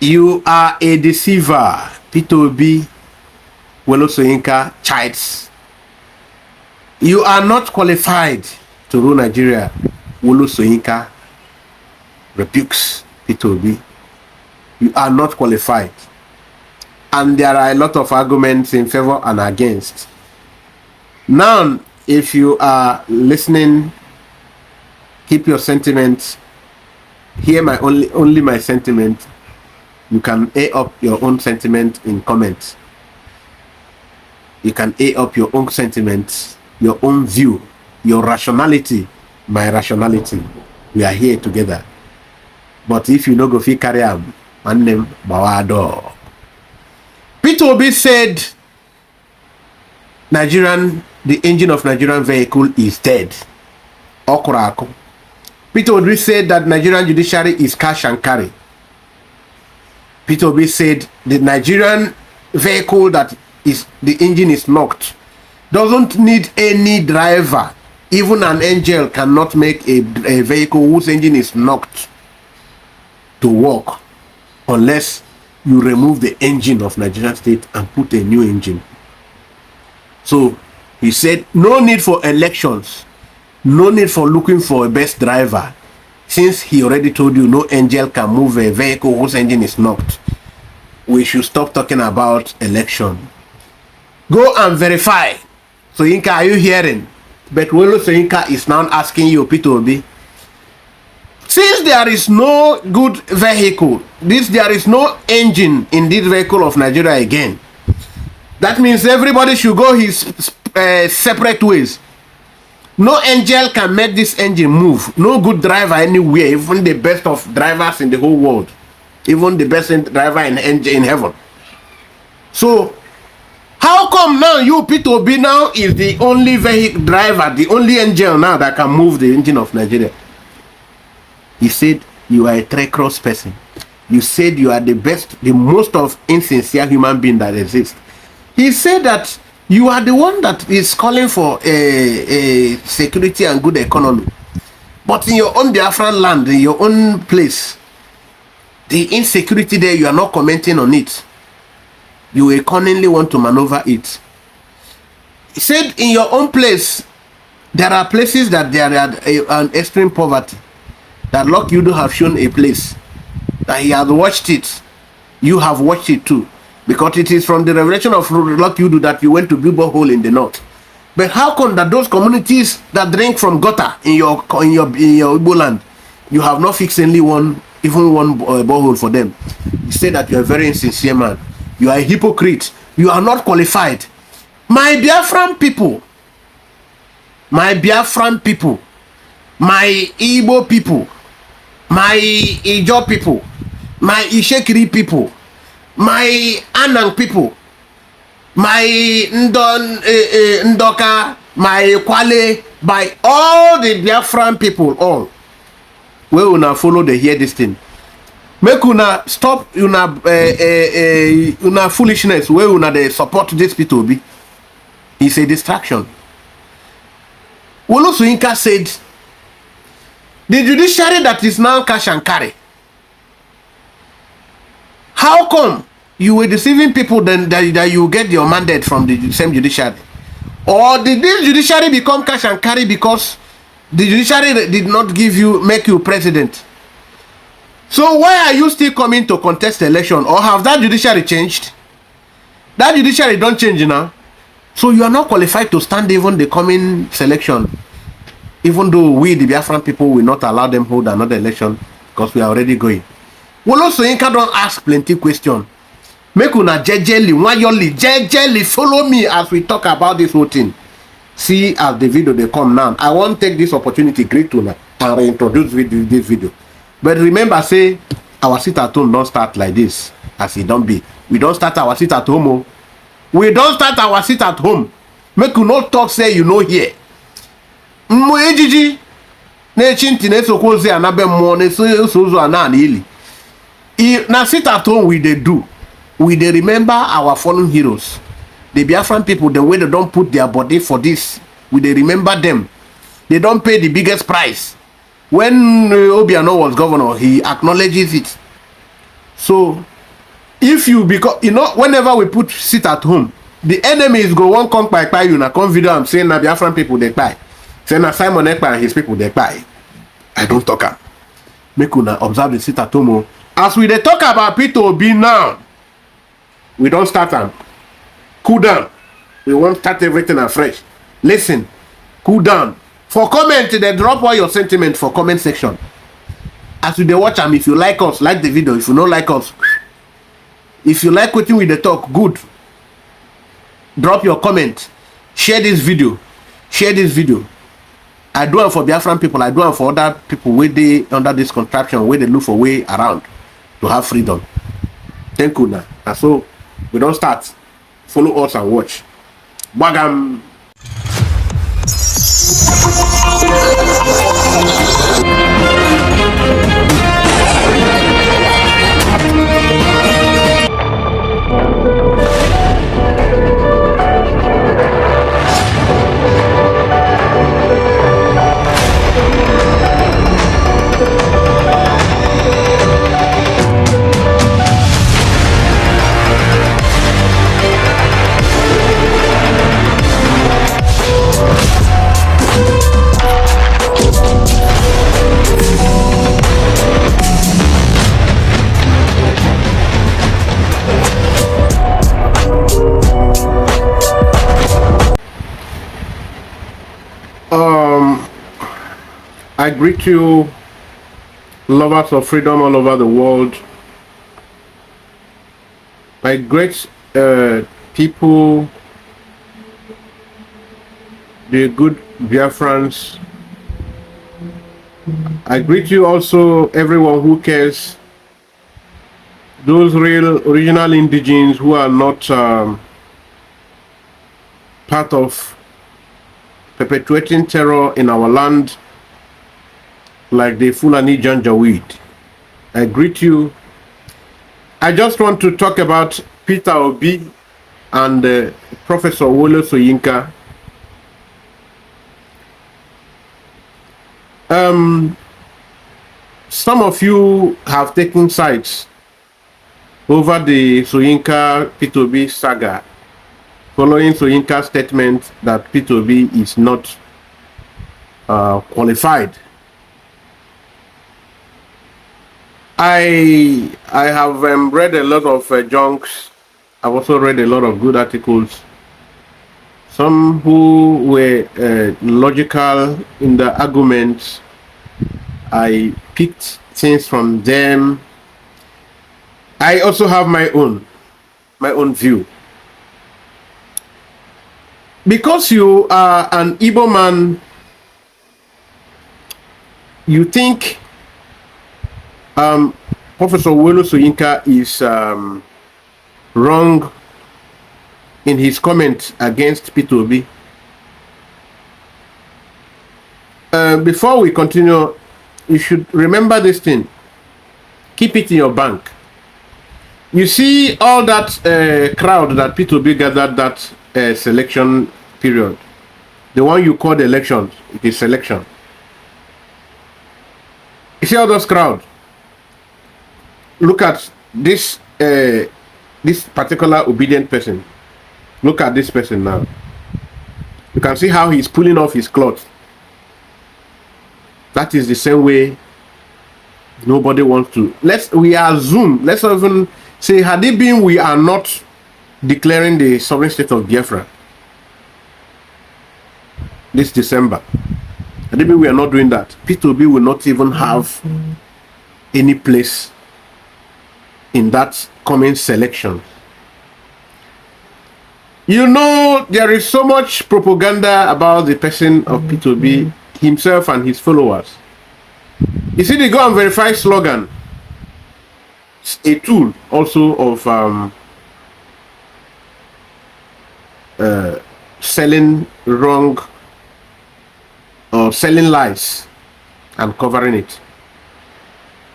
You are a deceiver. Peter Obi, Soyinka, childs. You are not qualified to rule Nigeria. Soyinka rebukes Peter Obi. You are not qualified. And there are a lot of arguments in favor and against. Now, if you are listening, keep your sentiments. Hear my only my sentiment. You can A up your own sentiment in comments. You can A up your own sentiments, your own view, your rationality, my rationality. We are here together. But if you no go fit carry am, man name Bawado. Peter Obi said the engine of Nigerian vehicle is dead. Okurako. Peter Obi said that Nigerian judiciary is cash and carry. Peter Obi said the Nigerian vehicle that is the engine is knocked doesn't need any driver. Even an angel cannot make a vehicle whose engine is knocked to work unless you remove the engine of Nigerian state and put a new engine. So he said no need for elections, no need for looking for a best driver, since he already told you no angel can move a vehicle whose engine is knocked. We should stop talking about election. Go and verify. Soyinka, are you hearing? But Soyinka is now asking you, Peter Obi, since there is no good vehicle, there is no engine in this vehicle of Nigeria again, that means everybody should go his separate ways. No angel can make this engine move. No good driver anywhere, even the best of drivers in the whole world, even the best driver in heaven. So how come now you, Peter Obi, now is the only vehicle driver, the only angel now that can move the engine of Nigeria? He said you are a treacherous person. You said you are the best, the most of insincere human being that exists. He said that you are the one that is calling for a security and good economy. But in your own Biafran land, in your own place, the insecurity there, you are not commenting on it. You cunningly want to maneuver it. He said in your own place, there are places that there are an extreme poverty. That Lord Yudo have shown a place. That he has watched it. You have watched it too. Because it is from the revelation of Lord Yudo that you went to build a hole in the north. But how come that those communities that drink from gutter in your Igbo land, you have not fixed even one borehole for them? You say that you are a very insincere man. You are a hypocrite. You are not qualified. My Biafran people, my Biafran people, my Igbo people, my Ijo people, my Ishekiri people, my Anang people, my Ndoka, my Kwale, by all the Biafran people, all. We will now follow the hear this thing. Make una stop una foolishness. We una they support this Peter Obi. It's a distraction. Soyinka said the judiciary that is now cash and carry. How come you were deceiving people then that you get your mandate from the same judiciary? Or did this judiciary become cash and carry because the judiciary did not make you president? So why are you still coming to contest the election? Or have that judiciary changed? That judiciary don't change now. So you are not qualified to stand even the coming selection. Even though we, the Biafran people, will not allow them hold another election because we are already going. Soyinka don't ask plenty questions. Make una jejely follow me as we talk about this whole thing. See as the video they come now. I want to take this opportunity greet to and reintroduce this video. But remember, say our sit at home don't start like this as it don't be. We don't start our sit at home. Oh. We don't start our sit at home. Make you not talk say you know here. Ejiji na chinti na sokoze anabe mo na so ana ili. Na sit at home we dey do. We dey remember our fallen heroes. The Biafran people, the way they don't put their body for this, we dey remember them. They don't pay the biggest price. When Obiano was governor, he acknowledges it. So if you, because you know, whenever we put sit at home, the enemies go one come by you na come video am saying na Biafran people they buy, say na Simon Ekpa and his people they buy. I don't talk am. Make una observe the sit at home. As we dey talk about Peter Obi now, we don't start am. Cool down. We won't start everything afresh. Listen, cool down. For comment, they drop all your sentiment for comment section. As we dey watch am, if you like us, like the video. If you don't like us, if you like wetin we dey talk, good. Drop your comment. Share this video. Share this video. I do it for Biafran people. I do it for other people where they under this contraption, where they look for way around to have freedom. Thank you now. And so we don't start. Follow us and watch. Bagam. I greet you, lovers of freedom all over the world. I greet people, the good Biafrans. I greet you also, everyone who cares, those real original indigenes who are not part of perpetuating terror in our land, like the Fulani Janjaweed. I greet you. I just want to talk about Peter Obi and Professor Soyinka. Some of you have taken sides over the Soyinka Peter Obi saga, following Soyinka's statement that Peter Obi is not qualified. I have read a lot of junks. I've also read a lot of good articles. Some who were logical in the arguments. I picked things from them. I also have my own view. Because you are an Igbo man, you think Professor Soyinka is wrong in his comment against Peter Obi. Before we continue, you should remember this thing. Keep it in your bank. You see all that crowd that Peter Obi gathered that selection period. The one you call the elections, it is selection. You see all those crowd. Look at this this particular obedient person. Look at this person now. You can see how he's pulling off his clothes. That is the same way nobody wants to. We assume, let's even say, had it been we are not declaring the sovereign state of Biafra this December, had it been we are not doing that, Peter Obi will not even have any place in that coming selection. You know, there is so much propaganda about the person of Peter Obi, himself and his followers. You see the go and verify slogan. It's a tool also of selling wrong or selling lies and covering it.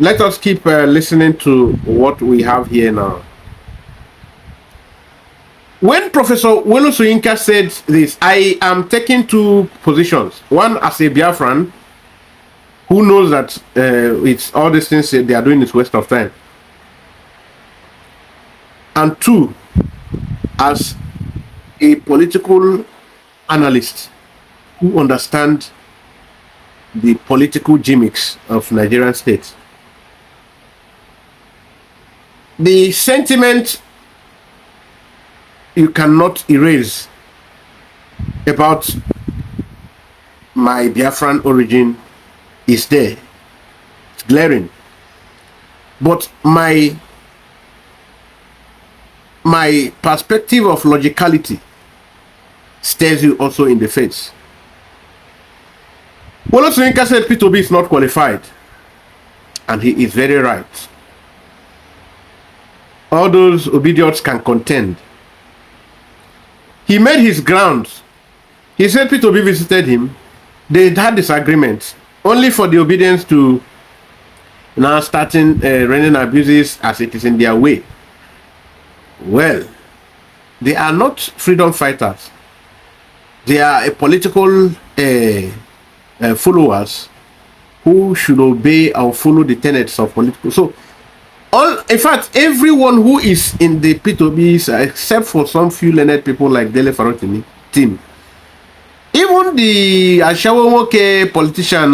Let us keep listening to what we have here now. When Professor Soyinka said this, I am taking two positions. One as a Biafran who knows that it's all these things they are doing is waste of time. and two, as a political analyst who understands the political gimmicks of Nigerian state. The sentiment you cannot erase about my Biafran origin is there. It's glaring. But my perspective of logicality stares you also in the face. Well, Soyinka said Peter Obi is not qualified, and he is very right. All those obedience can contend. He made his grounds. He said Peter Obi visited him. They had disagreements, only for the obedience to now starting running abuses as it is in their way. Well, they are not freedom fighters. They are a political followers who should obey or follow the tenets of political. So, in fact, everyone who is in the Peter Obi's, except for some few learned people like Dele Farotimi team, even the Ashawoke politician,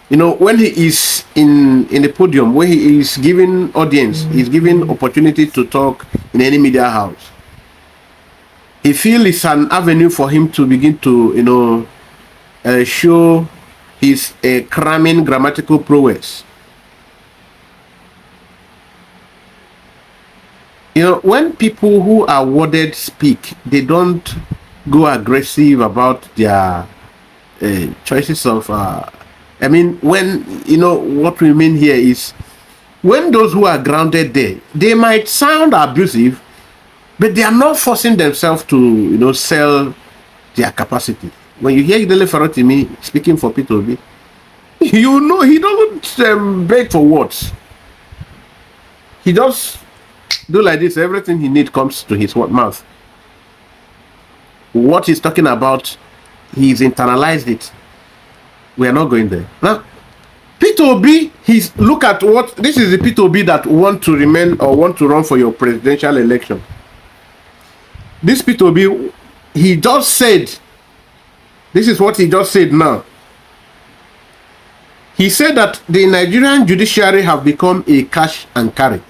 you know, when he is in the podium, when he is giving audience, he's giving opportunity to talk in any media house, he feels it's an avenue for him to begin to, you know, show his cramming grammatical prowess. You know, when people who are worded speak, they don't go aggressive about their choices of. I mean, when, you know, what we mean here is when those who are grounded there, they might sound abusive, but they are not forcing themselves to, you know, sell their capacity. When you hear Dele Farotimi speaking for Peter Obi, you know he doesn't beg for words. He just do like this. Everything he needs comes to his mouth. What he's talking about, he's internalized it. We are not going there. Now, Peter Obi, look at what, this is the Peter Obi that want to remain or want to run for your presidential election. This Peter Obi, he just said, this is what he just said now. He said that the Nigerian judiciary have become a cash and carry.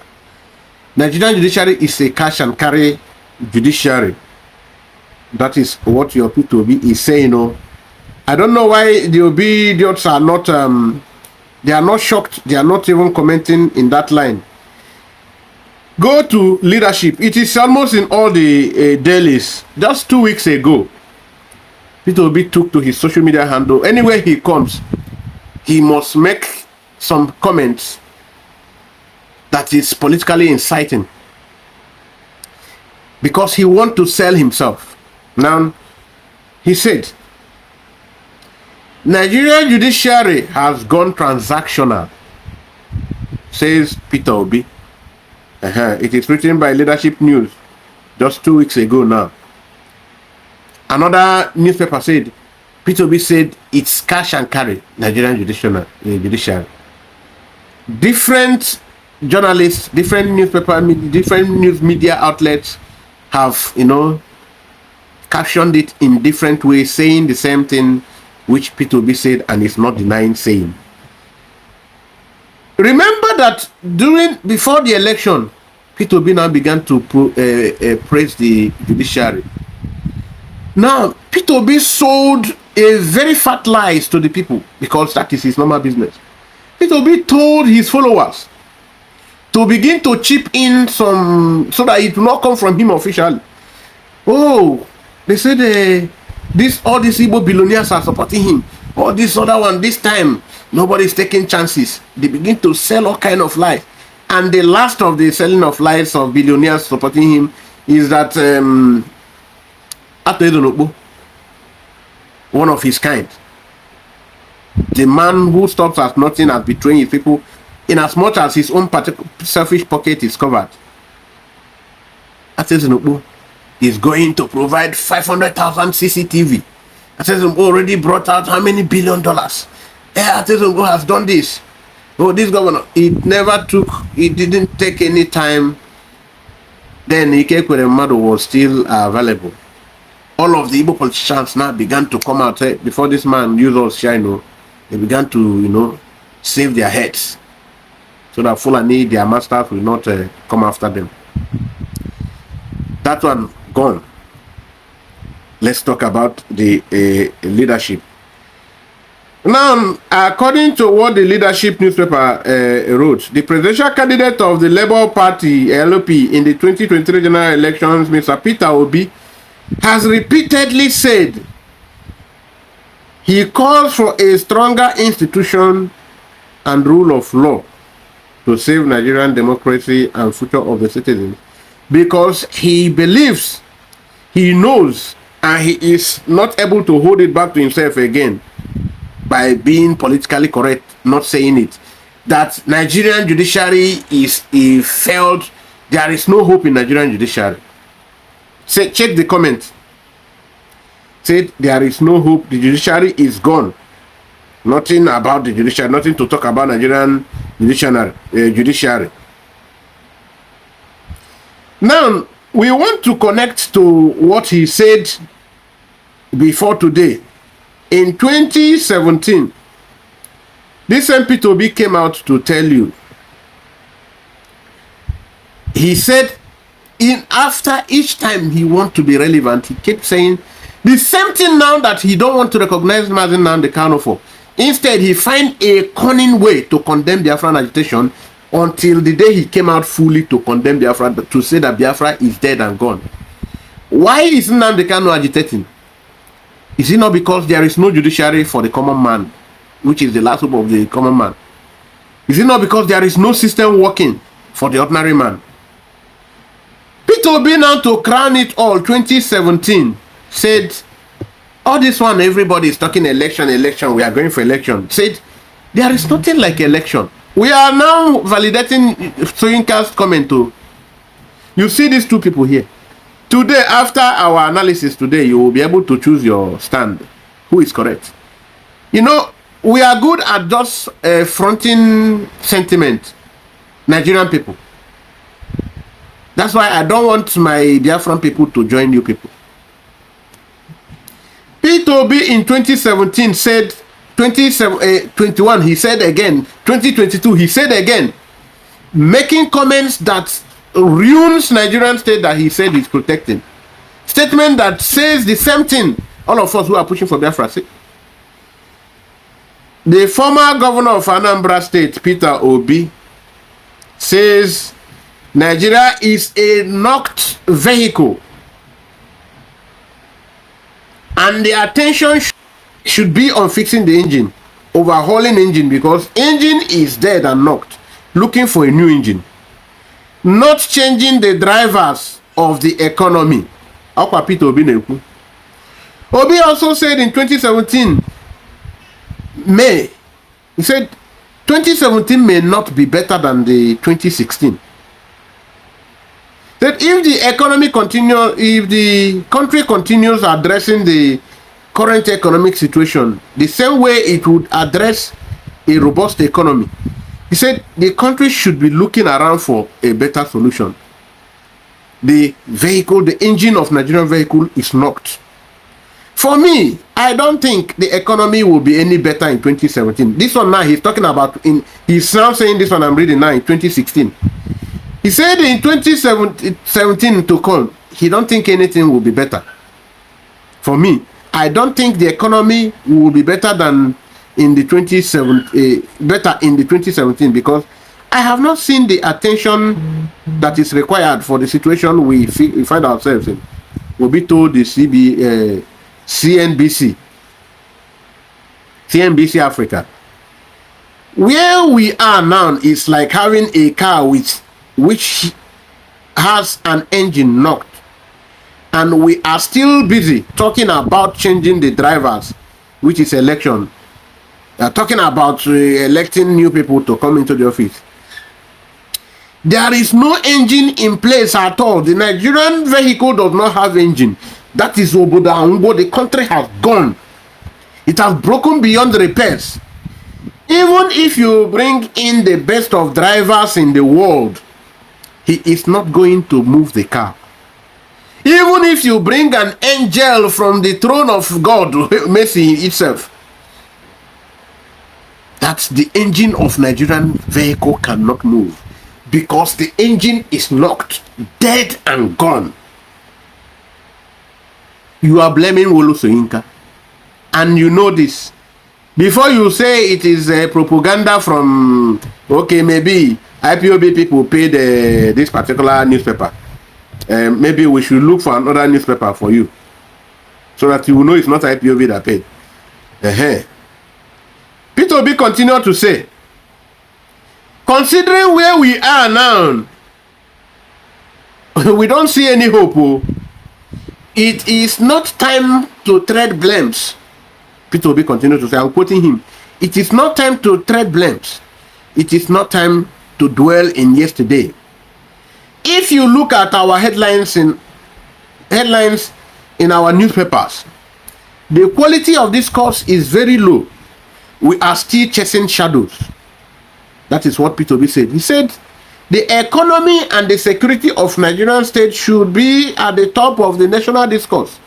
Nigerian judiciary is a cash and carry judiciary. That is what your Peter Obi is saying. Oh, I don't know why the obedience are not, they are not shocked. They are not even commenting in that line. Go to leadership. It is almost in all the dailies. Just 2 weeks ago, Peter Obi took to his social media handle. Anywhere he comes, he must make some comments that is politically inciting, because he wants to sell himself. Now, he said, Nigerian judiciary has gone transactional, says Peter Obi. It is written by Leadership News just 2 weeks ago now. Another newspaper said, Peter Obi said it's cash and carry, Nigerian judiciary. Different journalists, different newspaper, different news media outlets have, you know, captioned it in different ways, saying the same thing which Peter Obi said, and is not denying saying. Remember that before the election, Peter Obi now began to praise the judiciary. Now, Peter Obi sold a very fat lies to the people, because that is his normal business. Peter Obi told his followers to begin to chip in some, so that it will not come from him officially. Oh, they said all these Igbo billionaires are supporting him. All this other one, this time, nobody's taking chances. They begin to sell all kind of lies. And the last of the selling of lies of billionaires supporting him is that one of his kind, the man who stops at nothing at betraying his people, in as much as his own selfish pocket is covered. Atezunukbu is going to provide 500,000 CCTV. Atezunukbu already brought out how many $1 billion? Atezunukbu has done this. Oh, this governor, it didn't take any time. Then Ikekwere Madu was still available. All of the Igbo politicians now began to come out before this man used us shine. They began to, save their heads so that Fulani, their masters, will not come after them. That one gone. Let's talk about the leadership. Now, according to what the leadership newspaper wrote, the presidential candidate of the Labour Party, LP, in the 2023 general elections, Mr. Peter Obi, has repeatedly said he calls for a stronger institution and rule of law to save Nigerian democracy and future of the citizens, because he believes, he knows, and he is not able to hold it back to himself again by being politically correct, not saying it, that Nigerian judiciary is a failed, there is no hope in Nigerian judiciary. Say, check the comment. Said there is no hope, the judiciary is gone. Nothing about the judiciary, nothing to talk about Nigerian judiciary. Now, we want to connect to what he said before today. In 2017, this same Peter Obi came out to tell you. He said, after each time he wants to be relevant, he kept saying the same thing now that he don't want to recognize Mazi Nnamdi Kanu for. Instead, he find a cunning way to condemn Biafran agitation until the day he came out fully to condemn Biafra, to say that Biafra is dead and gone. Why is Nnamdi Kanu agitating? Is it not because there is no judiciary for the common man, which is the last hope of the common man? Is it not because there is no system working for the ordinary man? Peter Obi, now to crown it all, 2017, said, all this one, everybody is talking election, we are going for election. Said, there is nothing like election. We are now validating Soyinka's comment too. You see these two people here. Today, after our analysis today, you will be able to choose your stand. Who is correct? We are good at just fronting sentiment. Nigerian people. That's why I don't want my Biafran people to join you people. Peter Obi in 2017 said, 2021 he said again, 2022 he said again, making comments that ruins Nigerian state that he said he's protecting. Statement that says the same thing all of us who are pushing for Biafra say. The former governor of Anambra State, Peter Obi, says Nigeria is a knocked vehicle and the attention should be on fixing the engine, overhauling engine, because engine is dead and knocked, looking for a new engine, not changing the drivers of the economy. Obi also said in 2017 May, he said 2017 may not be better than the 2016. That if the economy continues, if the country continues addressing the current economic situation the same way it would address a robust economy, he said the country should be looking around for a better solution. The vehicle, the engine of Nigerian vehicle is knocked. For me, I don't think the economy will be any better in 2017. This one now he's talking about, he's now saying this one I'm reading now in 2016. He said in 2017 to come, he don't think anything will be better. For me, I don't think the economy will be better than in the 2017, because I have not seen the attention that is required for the situation we find ourselves in. We'll be told the CNBC Africa. Where we are now is like having a car which has an engine knocked, and we are still busy talking about changing the drivers, which is election. Talking about electing new people to come into the office. There is no engine in place at all. The Nigerian vehicle does not have engine. That is Oboda. The country has gone. It has broken beyond repairs. Even if you bring in the best of drivers in the world, he is not going to move the car. Even if you bring an angel from the throne of God, mercy itself, that's the engine of Nigerian vehicle cannot move because the engine is knocked, dead and gone. You are blaming Soyinka, and you know this. Before you say it is a propaganda from, okay, maybe IPOB people paid this particular newspaper. Maybe we should look for another newspaper for you, so that you will know it's not IPOB that paid. Peter Obi continued to say, considering where we are now, we don't see any hope. It is not time to tread blames. Peter Obi continued to say, I'm quoting him, it is not time to tread blames. It is not time to dwell in yesterday. If you look at our headlines in our newspapers, the quality of this course is very low. We are still chasing shadows. That is what Peter Obi said. He said the economy and the security of Nigerian state should be at the top of the national discourse.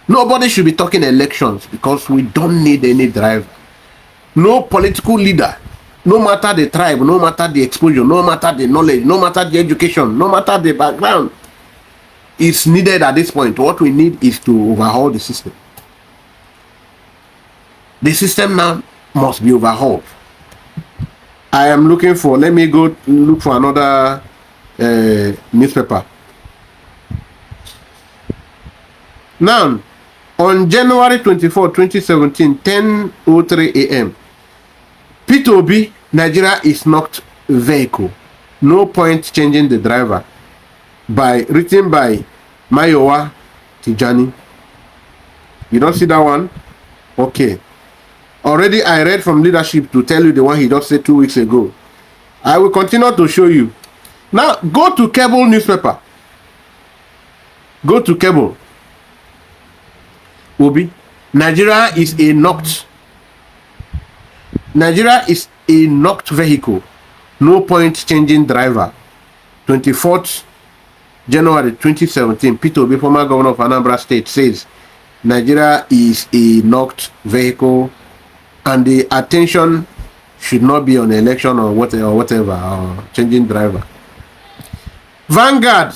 Nobody should be talking elections because we don't need any driver. No political leader, no matter the tribe, no matter the exposure, no matter the knowledge, no matter the education, no matter the background, is needed at this point. What we need is to overhaul the system. The system now must be overhauled. I am looking for, let me go look for another newspaper. Now, on January 24, 2017, 10:03 a.m., Peter Obi, Nigeria is knocked vehicle. No point changing the driver. Written by Mayowa Tijani. You don't see that one? Okay. Already I read from leadership to tell you the one he just said 2 weeks ago. I will continue to show you. Now, go to cable newspaper. Go to cable. Obi, Nigeria is a knocked vehicle. No point changing driver. 24th January 2017. Peter Obi, former governor of Anambra State, says Nigeria is a knocked vehicle and the attention should not be on election or whatever or changing driver. Vanguard,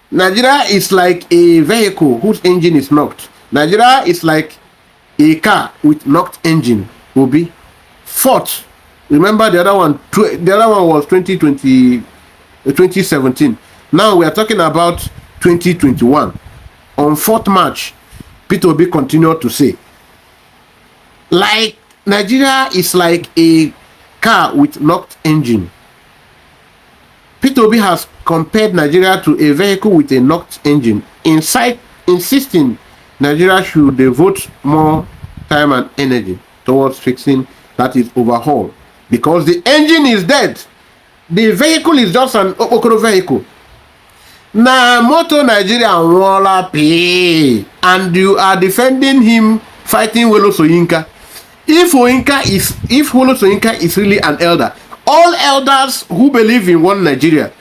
Nigeria is like a vehicle whose engine is knocked. Nigeria is like a car with knocked engine. Will be fourth. Remember the other one? The other one was 2017. Now we are talking about 2021. On 4th March, Peter Obi continued to say, like Nigeria is like a car with knocked engine. Peter Obi has compared Nigeria to a vehicle with a knocked engine, insisting Nigeria should devote more time and energy towards fixing, that is, overhaul, because the engine is dead. The vehicle is just an okokoro vehicle. Na moto Nigeria wala pay, and you are defending him fighting Soyinka. If Soyinka is really an elder, all elders who believe in one Nigeria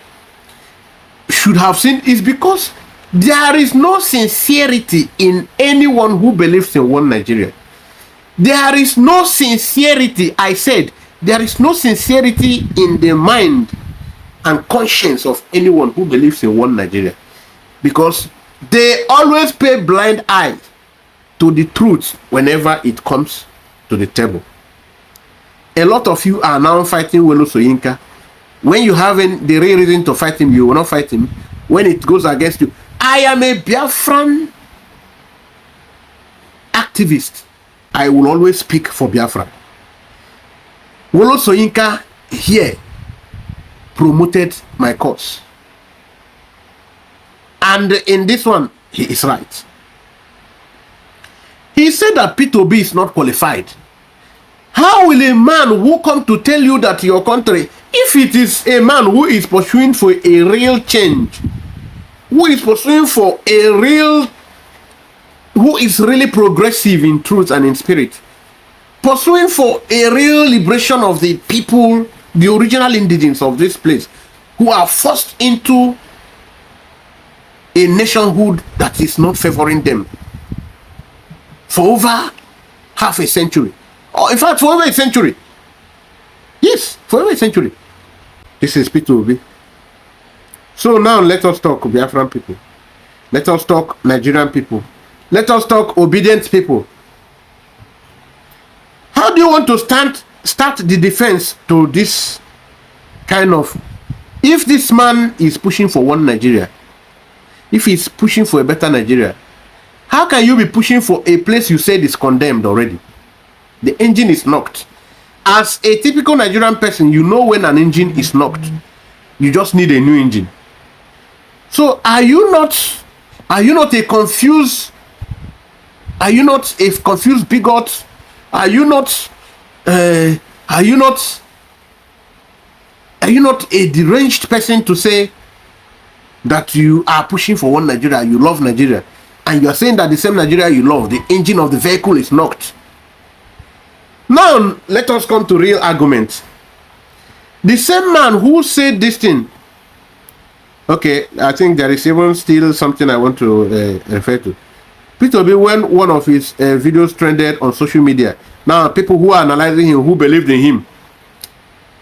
should have seen is because there is no sincerity in anyone who believes in one Nigeria. There is no sincerity, I said, there is no sincerity in the mind and conscience of anyone who believes in one Nigeria, because they always pay blind eye to the truth whenever it comes to the table. A lot of you are now fighting Soyinka. When you have the real reason to fight him, you will not fight him. When it goes against you, I am a Biafran activist. I will always speak for Biafra. Soyinka here promoted my cause. And in this one, he is right. He said that Peter Obi is not qualified. How will a man who come to tell you that your country, if it is a man who is pursuing for a real change, who is pursuing for a real, who is really progressive in truth and in spirit, pursuing for a real liberation of the people, the original indigenes of this place, who are forced into a nationhood that is not favoring them for over half a century, or in fact for over a century. Yes, for over a century. This is Peter Obi. So now let us talk Biafran people. Let us talk Nigerian people. Let us talk obedient people. How do you want to start the defense to this kind of... If this man is pushing for one Nigeria, if he's pushing for a better Nigeria, how can you be pushing for a place you said is condemned already? The engine is knocked. As a typical Nigerian person, you know when an engine is knocked. You just need a new engine. So are you not a confused bigot? Are you not a deranged person to say that you are pushing for one Nigeria, you love Nigeria, and you are saying that the same Nigeria you love, the engine of the vehicle is knocked? Now let us come to real argument. The same man who said this thing, okay, I think there is even still something I want to refer to. Peter Obi, when one of his videos trended on social media, now people who are analyzing him, who believed in him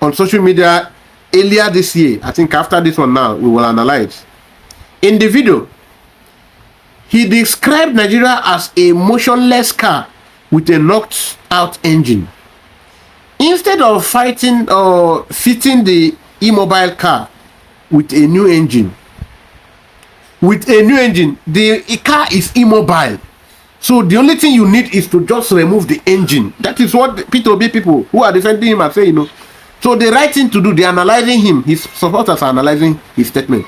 on social media earlier this year, I think after this one now, we will analyze. In the video, he described Nigeria as a motionless car with a knocked out engine. Instead of fighting or fitting the immobile car with a new engine, the car is immobile. So the only thing you need is to just remove the engine. That is what the Peter Obi people who are defending him are saying, you know. So the right thing to do, they're analyzing him. His supporters are analyzing his statement.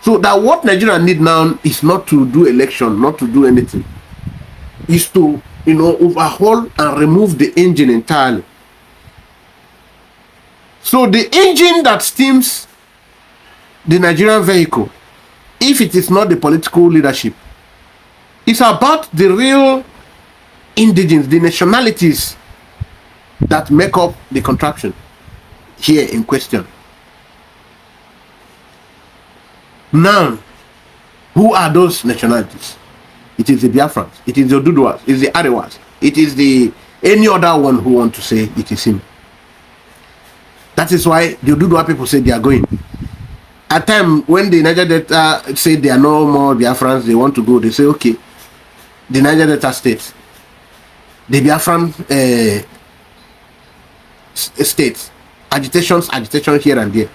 So that what Nigeria need now is not to do election, not to do anything. Is to, you know, overhaul and remove the engine entirely. So the engine that steams the Nigerian vehicle, if it is not the political leadership, it's about the real indigenes, the nationalities that make up the contraption here in question. Now, who are those nationalities? It is the Biafrans, it is the Oduduwas, it is the Arewas, it is the any other one who want to say it is him. That is why the Oduduwa people say they are going. At time when the Niger Delta say they are no more Biafrans, they want to go, they say okay, the Niger Delta state, the Biafran states, agitation here and there.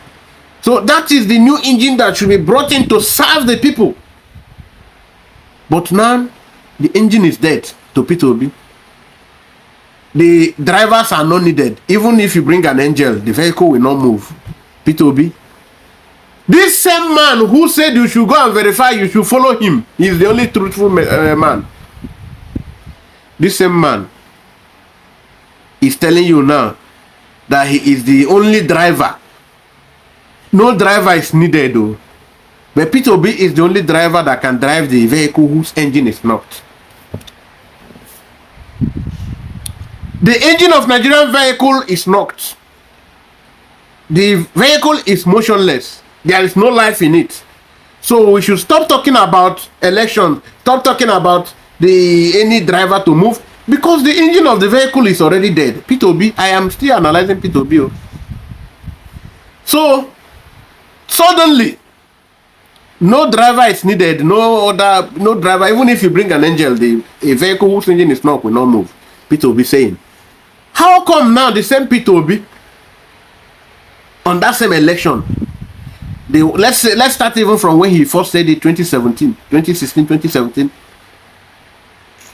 So that is the new engine that should be brought in to serve the people. But now the engine is dead to Peter Obi. The drivers are not needed. Even if you bring an angel, the vehicle will not move. Peter Obi. This same man who said you should go and verify, you should follow him. He is the only truthful man. This same man is telling you now that he is the only driver. No driver is needed though. But Peter Obi is the only driver that can drive the vehicle whose engine is knocked. The engine of Nigerian vehicle is knocked. The vehicle is motionless. There is no life in it. So we should stop talking about elections. Stop talking about any driver to move, because the engine of the vehicle is already dead. Peter Obi, I am still analyzing Peter Obi. So suddenly, no driver is needed. No driver. Even if you bring an angel, a vehicle whose engine is knocked will not move. Peter Obi saying, how come now the same Peter Obi on that same election? Let's start even from when he first said it, 2016, 2017.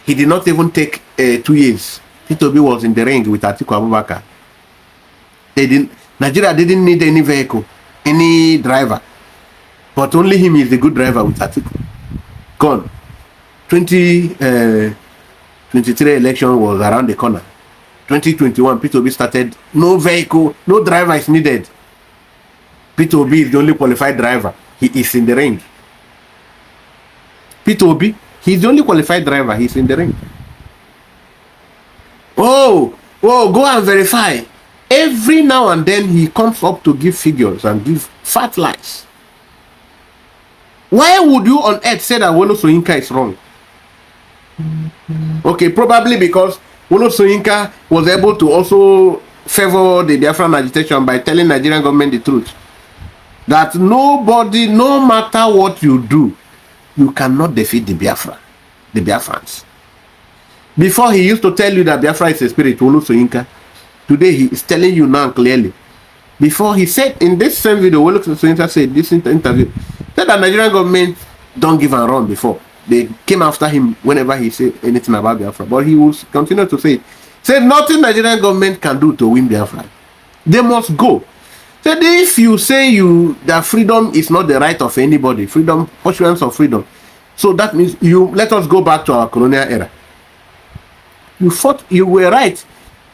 He did not even take 2 years. Peter Obi was in the ring with Atiku Abubakar. Nigeria didn't need any vehicle, any driver, but only him is the good driver with Atiku. Gone. 2023 election was around the corner. 2021, Peter Obi started. No vehicle, no driver is needed. Peter Obi is the only qualified driver. He is in the ring. Peter Obi, he's the only qualified driver. He's in the ring. Oh, Oh, go and verify. Every now and then he comes up to give figures and give fat lies. Why would you on earth say that Wolo Soyinka is wrong? Okay, probably because Wolo Soyinka was able to also favor the Biafran agitation by telling Nigerian government the truth. That nobody, no matter what you do, you cannot defeat the Biafrans. Before he used to tell you that Biafra is a spirit, Wolo Soyinka. Today he is telling you now clearly. Before he said in this same video, Wolo Soyinka said this interview, that the Nigerian government don't give a run before. They came after him whenever he said anything about Biafra. But he will continue to say nothing Nigerian government can do to win Biafra. They must go. So if you say that freedom is not the right of anybody, freedom, pursuance of freedom, so that means you let us go back to our colonial era. You fought, you were right.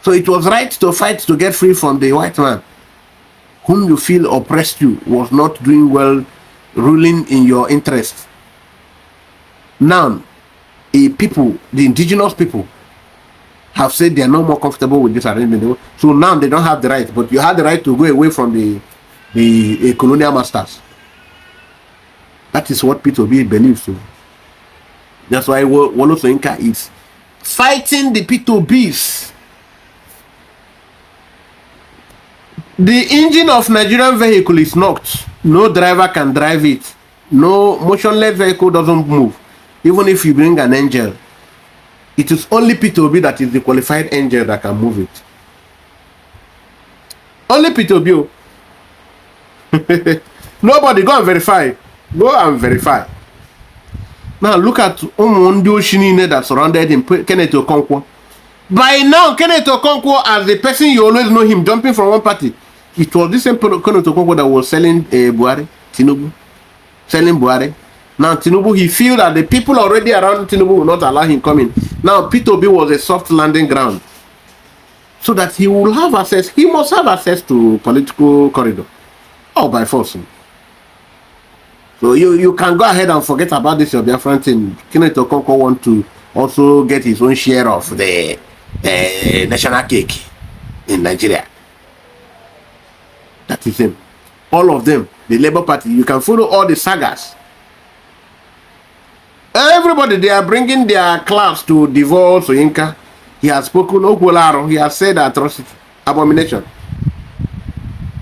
So it was right to fight to get free from the white man whom you feel oppressed you, was not doing well, ruling in your interest. Now, the indigenous people have said they are no more comfortable with this arrangement. So now they don't have the right, but you had the right to go away from the colonial masters. That is what Peter Obi believes. So that's why Wolo Soyinka is fighting the Peter Obis. The engine of Nigerian vehicle is knocked. No driver can drive it. No motionless vehicle doesn't move. Even if you bring an angel, it is only Peter Obi that is the qualified angel that can move it. Only Peter Obi. Nobody, go and verify. Go and verify. Now look at Umundi Oshinine that surrounded him, Kenneth Okonkwo. By now, Kenneth Okonkwo, as the person you always know him, jumping from one party, it was this same Kenneth Okonkwo that was selling Buhari, Tinubu, selling Buhari. Now Tinubu, he feel that the people already around Tinubu will not allow him coming. Now Peter Obi was a soft landing ground, so that he will have access. He must have access to political corridor, or by force. So you can go ahead and forget about this your Biafran thing. Kenneth Okonkwo want to also get his own share of the national cake in Nigeria. That is him. All of them, the Labour Party. You can follow all the sagas. Everybody, they are bringing their class to divorce Soyinka. He has spoken Okwolaro. He has said atrocity, abomination.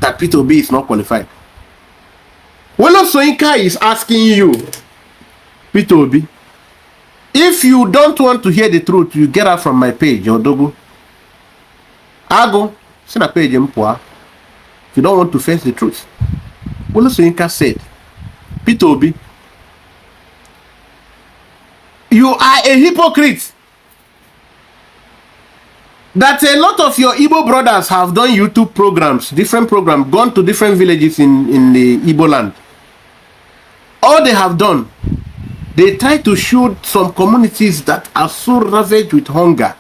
That Peter Obi is not qualified. Wolo Soyinka is asking you, Peter Obi, if you don't want to hear the truth, you get out from my page, Odogo. Ago, send a page Mpwa. If you don't want to face the truth. Wolo Soyinka said, Peter Obi, you are a hypocrite. That a lot of your Igbo brothers have done YouTube programs, different programs, gone to different villages in the Igbo land. All they have done, they try to shoot some communities that are so ravaged with hunger.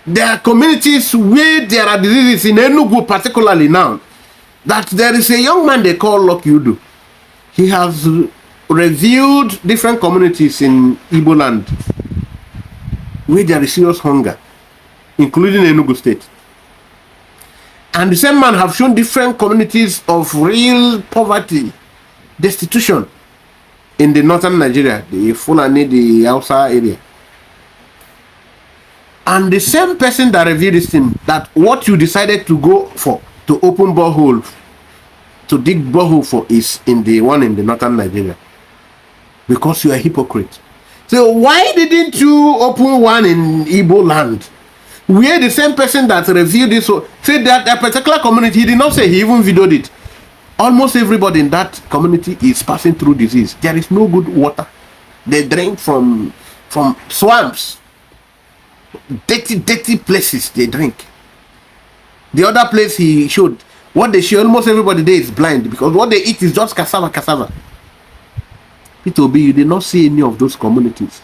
There are communities where there are diseases in Enugu particularly now, that there is a young man they call Lucky Udu. He has reviewed different communities in Igbo land where there is serious hunger, including Enugu state. And the same man have shown different communities of real poverty, destitution in the northern Nigeria, the Fulani, the Hausa area. And the same person that reviewed this thing, that what you decided to go for, to open borehole, to dig borehole for, is in the one in the northern Nigeria. Because you are a hypocrite. So why didn't you open one in Igbo land? Where the same person that reviewed this said that a particular community, he did not say, he even videoed it. Almost everybody in that community is passing through disease. There is no good water. They drink from swamps. Dirty places they drink. The other place he showed, what they show, almost everybody there is blind because what they eat is just cassava. Peter Obi, you did not see any of those communities.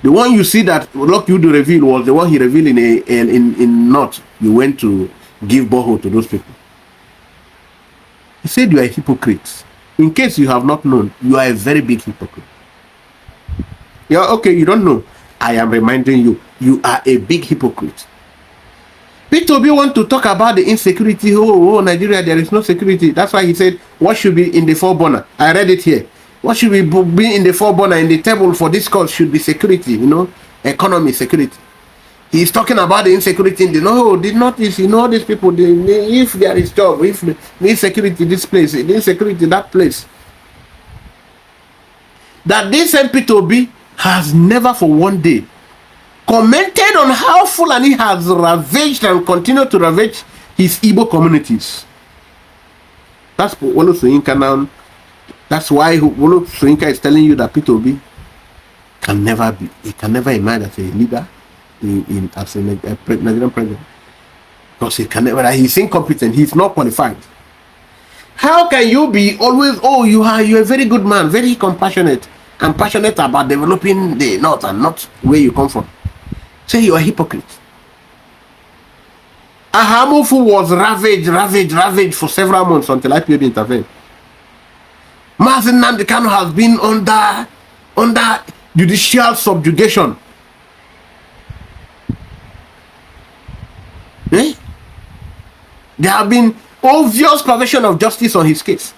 The one you see that Lucky Udu revealed was the one he revealed in North. You went to give borehole to those people. He said you are a hypocrite. In case you have not known, you are a very big hypocrite. Yeah, okay, you don't know. I am reminding you, you are a big hypocrite. Peter Obi want to talk about the insecurity. Oh, Nigeria, there is no security. That's why he said, what should be in the foreburner? I read it here. What should be in the foreburner, in the table for this cause should be security, you know, economy, security. He's talking about the insecurity in the no, did not this, you know, these people, if there is job, if the insecurity this place, the insecurity that place. That this Peter Obi has never for one day commented on how Fulani has ravaged and continued to ravage his Igbo communities. That's Wolo Soyinka now. That's why Wolo Soyinka is telling you that Peter Obi can never be, he can never emerge as a leader as a Nigerian president. Because he can never, he's incompetent, he's not qualified. How can you be always, oh, you're a very good man, very compassionate, and passionate about developing the north and not where you come from? Say you are a hypocrite. Ahamufu was ravaged for several months until IPOB intervened. Mazi Nnamdi Kanu has been under judicial subjugation. Eh? There have been obvious perversion of justice on his case.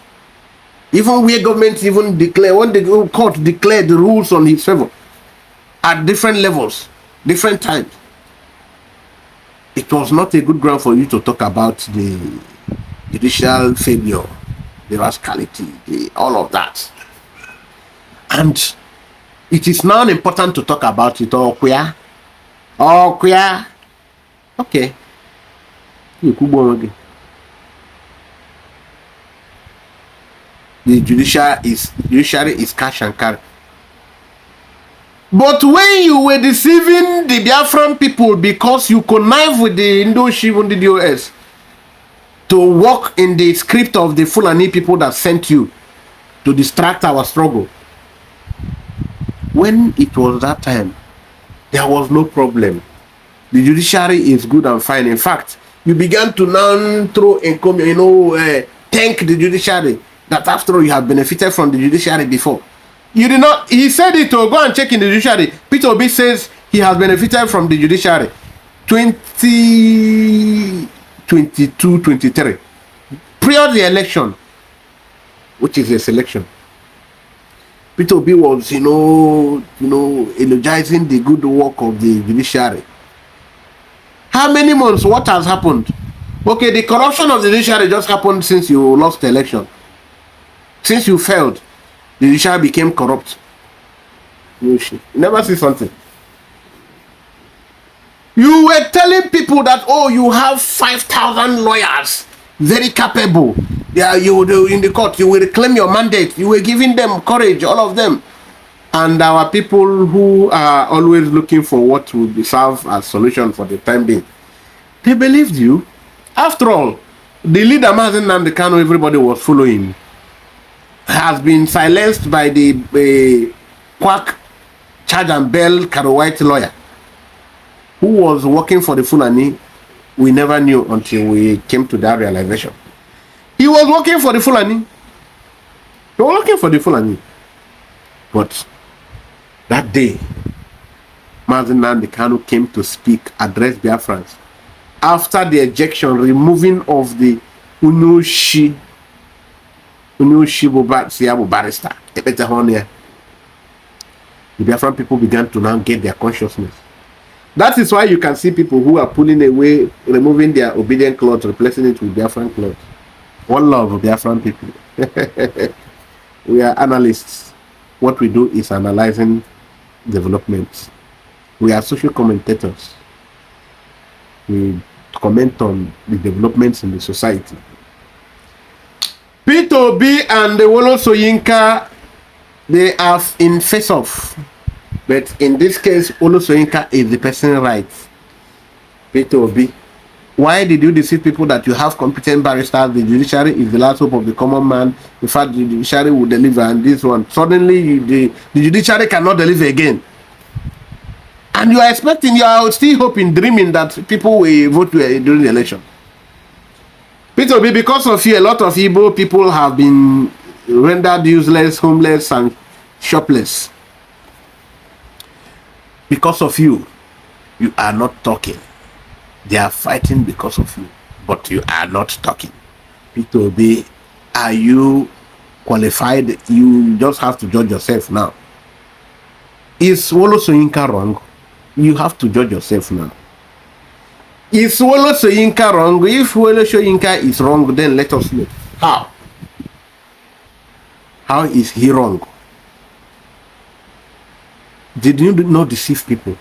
Even where governments even declare, when the court declared the rules on his favor at different levels, different times, it was not a good ground for you to talk about the judicial failure, the rascality, all of that. And it is now important to talk about it all queer. All queer. Okay. The judiciary is cash and carry. But when you were deceiving the Biafran people because you connive with the Indo-Shiv and the DOS to work in the script of the Fulani people that sent you to distract our struggle, when it was that time, there was no problem. The judiciary is good and fine. In fact, you began to now throw income, thank the judiciary that after all you have benefited from the judiciary before. You did not, he said it to go and check in the judiciary. Peter Obi says he has benefited from the judiciary 2022-23 prior to the election, which is a selection. Peter Obi was, eulogizing the good work of the judiciary. How many months? What has happened? Okay, the corruption of the judiciary just happened since you lost the election. Since you failed, the judiciary became corrupt. You never see something. You were telling people that, oh, you have 5,000 lawyers, very capable. Yeah, you will in the court, you will reclaim your mandate. You were giving them courage, all of them. And our people who are always looking for what will be served as solution for the time being, they believed you. After all, the leader Mazi Nnamdi Kanu everybody was following has been silenced by the quack charge and bell White lawyer who was working for the Fulani. We never knew until we came to that realization. He was working for the Fulani. He was working for the Fulani. But that day, Mazi Nnamdi Kanu came to speak, address Biafrans. After the ejection, removing of the Unushi barrister, the Biafran people began to now get their consciousness. That is why you can see people who are pulling away, removing their obedient clothes, replacing it with Biafran clothes. One love of Biafran people. We are analysts. What we do is analyzing developments. We are social commentators. We comment on the developments in the society. Peter Obi and the Wolo Soyinka, they are in face-off. But in this case, Wolo Soyinka is the person right. Peter Obi, why did you deceive people that you have competent barristers? The judiciary is the last hope of the common man. In fact, the judiciary will deliver, and this one, suddenly the judiciary cannot deliver again. And you are expecting, you are still hoping, dreaming that people will vote during the election. Peter Obi, because of you, a lot of Igbo people have been rendered useless, homeless, and shopless. Because of you, you are not talking. They are fighting because of you, but you are not talking. Peter Obi, are you qualified? You just have to judge yourself now. Is Soyinka wrong? You have to judge yourself now. Is Soyinka wrong? If Soyinka is wrong, then let us know. How? How is he wrong? Did you not deceive people?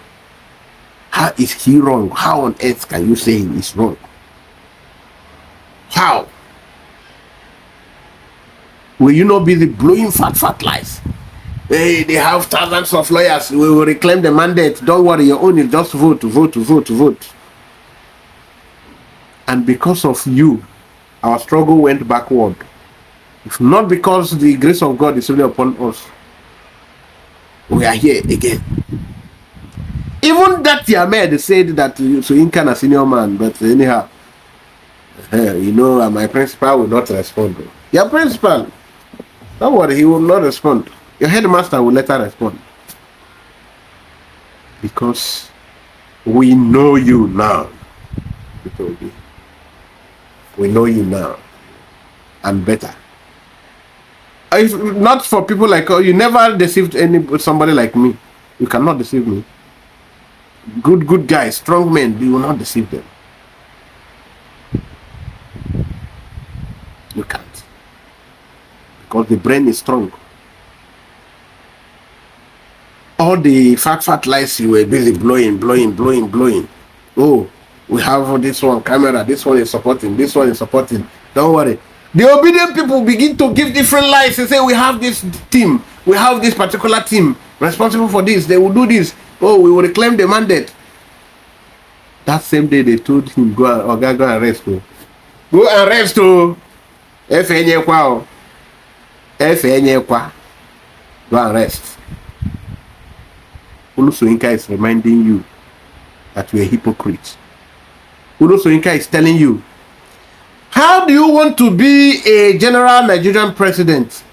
How is he wrong? How on earth can you say he is wrong? How? Will you not be the blowing fat lies? Hey, they have thousands of lawyers. We will reclaim the mandate. Don't worry, your own is just vote. And because of you, our struggle went backward. If not because the grace of God is really upon us, we are here again. Even that Yamed said that Soyinka is a senior man, but anyhow, you know, my principal will not respond. Your principal, don't worry, he will not respond. Your headmaster will later respond. Because we know you now. We know you now. And better. If not for people like you never deceived somebody like me. You cannot deceive me. Good guys, strong men, you will not deceive them. You can't. Because the brain is strong. All the fat lies you were busy blowing. Oh, we have this one camera, this one is supporting, this one is supporting. Don't worry. The obedient people begin to give different lies. They say, we have this team, we have this particular team responsible for this, they will do this. Oh, we will reclaim the mandate. That same day they told him, go and rest. Go and rest. Go and rest. Soyinka is reminding you that you are a hypocrite. Soyinka is telling you, how do you want to be a general Nigerian president?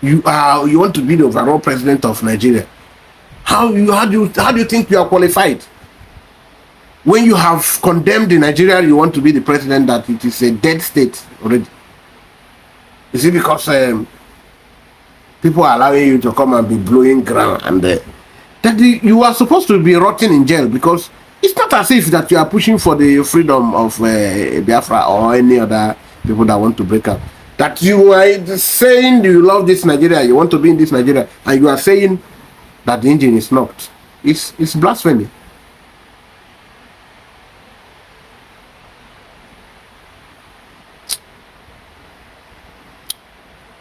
You want to be the overall president of Nigeria. How do you think you are qualified? When you have condemned in Nigeria, you want to be the president, that it is a dead state already. Is it because people are allowing you to come and be blowing ground and that you are supposed to be rotting in jail? Because it's not as if that you are pushing for the freedom of Biafra or any other people that want to break up. That you are saying you love this Nigeria, you want to be in this Nigeria, and you are saying that the engine is knocked. It's blasphemy.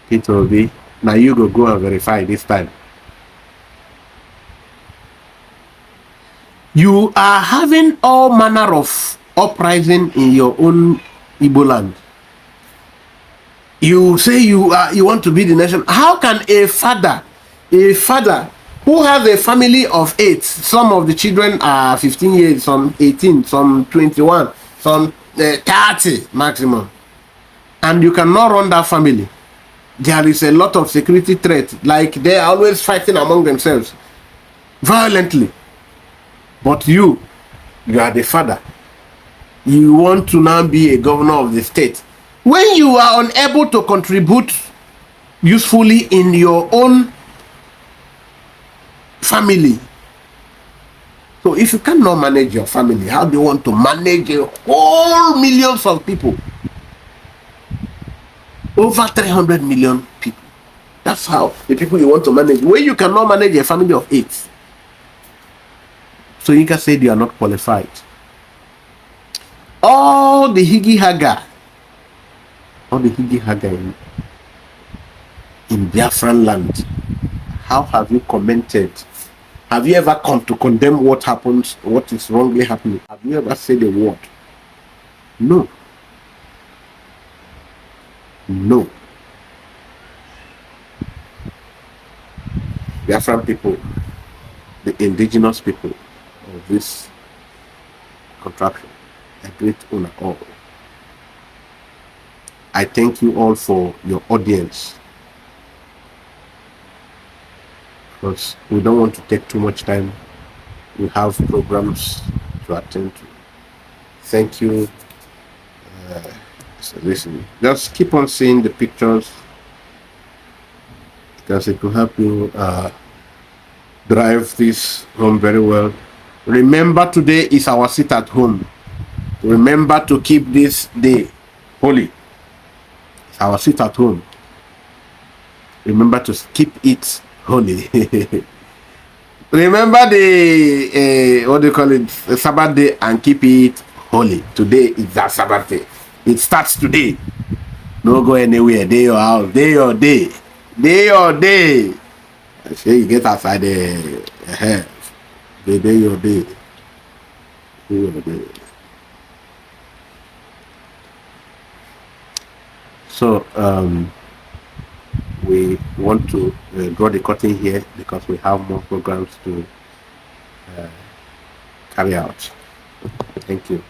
Peter Obi, now you go and verify this time. You are having all manner of uprising in your own Igbo land. You say you want to be the nation. How can a father who has a family of 8, some of the children are 15 years, some 18, some 21, some 30 maximum, and you cannot run that family? There is a lot of security threat, like they are always fighting among themselves violently. But you are the father. You want to now be a governor of the state. When you are unable to contribute usefully in your own family. So if you cannot manage your family, how do you want to manage a whole millions of people? Over 300 million people. That's how the people you want to manage. When you cannot manage a family of 8. So Soyinka said you are not qualified. All the higgy haga in Biafran land, how have you commented? Have you ever come to condemn what happens, what is wrongly happening? Have you ever said a word? No. No. Biafran people, the indigenous people of this contraption, a great honor all. I thank you all for your audience, because we don't want to take too much time. We have programs to attend to. Thank you. So listen, just keep on seeing the pictures because it will help you drive this home very well. Remember, today is our sit at home. Remember to keep this day holy. It's our sit at home. Remember to keep it holy. Remember the what do you call it, the Sabbath day, and keep it holy. Today is that Sabbath day. It starts today. No go anywhere. Day your house. Day your day. Day your day. I say you get outside the day your day. Day your day. So we want to draw the curtain here because we have more programs to carry out. Thank you.